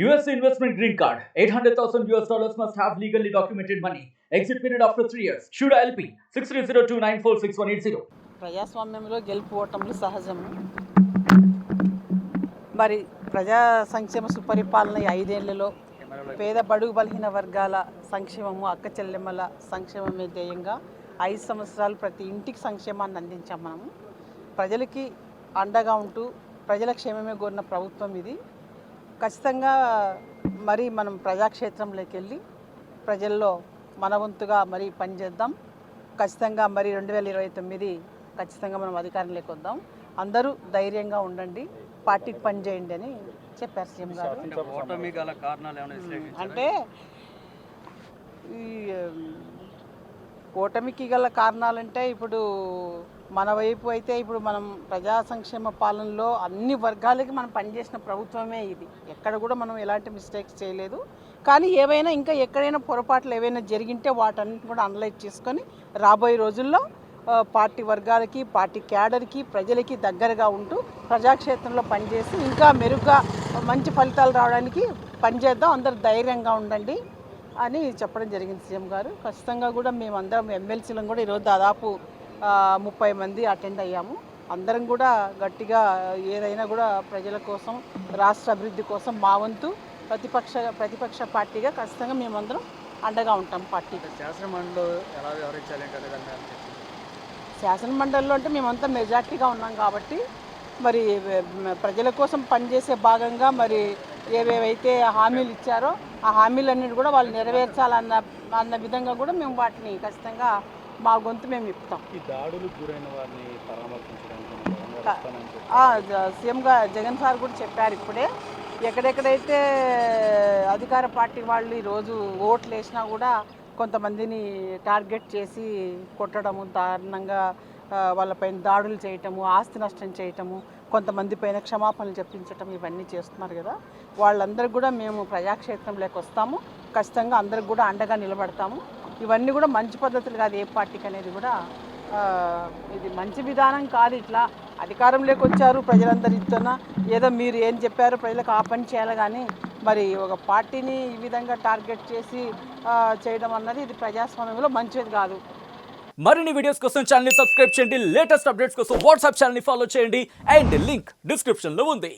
US investment green card. $800,000 must have legally documented money. Exit period after 3 years. Shuda LP 6302946180. ప్రజాస్వామ్యంలో గెలుపు ఓటములు సహజము. మరి ప్రజా సంక్షేమ సుపరిపాలన ఈ 5 ఏళ్లలో పేద బడుగు బలహీన వర్గాల సంక్షేమము, అక్క చెల్లెమ్మల సంక్షేమమే ధ్యేయంగా 5 సంవత్సరాలు ప్రతి ఇంటికి సంక్షేమాన్ని అందించాం. మనము ప్రజలకి అండగా ఉంటూ ప్రజల క్షేమమే కోరిన ప్రభుత్వం ఇది. ఖచ్చితంగా మరి మనం ప్రజాక్షేత్రంలోకి వెళ్ళి ప్రజల్లో మన వంతుగా మరి పనిచేద్దాం. ఖచ్చితంగా మరి 2029 ఖచ్చితంగా మనం అధికారంలోకి వద్దాం. అందరూ ధైర్యంగా ఉండండి, పార్టీకి పనిచేయండి అని చెప్పారు సీఎం గారు. అంటే ఈ ఓటమికి గల కారణాలంటే ఇప్పుడు మన వైపు అయితే ఇప్పుడు మనం ప్రజా సంక్షేమ పాలనలో అన్ని వర్గాలకి మనం పనిచేసిన ప్రభుత్వమే ఇది. ఎక్కడ కూడా మనం ఎలాంటి మిస్టేక్స్ చేయలేదు. కానీ ఏవైనా ఇంకా ఎక్కడైనా పొరపాట్లు ఏవైనా జరిగింటే వాటన్నిటిని కూడా అనలైజ్ చేసుకొని రాబోయే రోజుల్లో పార్టీ వర్గాలకి, పార్టీ క్యాడర్కి, ప్రజలకి దగ్గరగా ఉంటూ ప్రజాక్షేత్రంలో పనిచేసి ఇంకా మెరుగ్గా మంచి ఫలితాలు రావడానికి పనిచేద్దాం. అందరూ ధైర్యంగా ఉండండి అని చెప్పడం జరిగింది సీఎం గారు. ఖచ్చితంగా కూడా మేమందరం ఎమ్మెల్సీలను కూడా ఈరోజు దాదాపు 30 మంది అటెండ్ అయ్యాము. అందరం కూడా గట్టిగా ఏదైనా కూడా ప్రజల కోసం, రాష్ట్ర అభివృద్ధి కోసం మా వంతు ప్రతిపక్ష పార్టీగా ఖచ్చితంగా మేమందరం అండగా ఉంటాం. పార్టీ శాసనమండలిలో అంటే మేమంతా మెజార్టీగా ఉన్నాం కాబట్టి మరి ప్రజల కోసం పనిచేసే భాగంగా మరి ఏవేవైతే హామీలు ఇచ్చారో ఆ హామీలన్నిటి కూడా వాళ్ళు నెరవేర్చాలన్న విధంగా కూడా మేము వాటిని ఖచ్చితంగా మా గొంతు మేము ఇప్పుతాం. సీఎంగా జగన్ సార్ కూడా చెప్పారు ఇప్పుడే. ఎక్కడెక్కడైతే అధికార పార్టీ వాళ్ళు ఈరోజు ఓట్లు వేసినా కూడా కొంతమందిని టార్గెట్ చేసి కొట్టడము, దారుణంగా వాళ్ళపైన దాడులు చేయటము, ఆస్తి నష్టం చేయటము, కొంతమంది పైన క్షమాపణలు చెప్పించటం ఇవన్నీ చేస్తున్నారు కదా. వాళ్ళందరికీ కూడా మేము ప్రజాక్షేత్రంలోకి వస్తాము. ఖచ్చితంగా అందరికి కూడా అండగా నిలబడతాము. ఇవన్నీ కూడా మంచి పద్ధతులు కాదు ఏ పార్టీకి అనేది కూడా. ఇది మంచి విధానం కాదు. ఇట్లా అధికారంలోకి వచ్చారు ప్రజలందరితోన ఏదో మీరు ఏం చెప్పారో ప్రజలకు ఆ పని చేయాలి. కానీ మరి ఒక పార్టీని ఈ విధంగా టార్గెట్ చేసి చేయడం అన్నది ఇది ప్రజాస్వామ్యంలో మంచిది కాదు. మరిన్ని వీడియోస్ కోసం ఛానల్ ని సబ్స్క్రైబ్ చేయండి. లేటెస్ట్ అప్డేట్స్ కోసం వాట్సాప్ ఛానల్ ని ఫాలో చేయండి. అండ్ లింక్ డిస్క్రిప్షన్ లో ఉంది.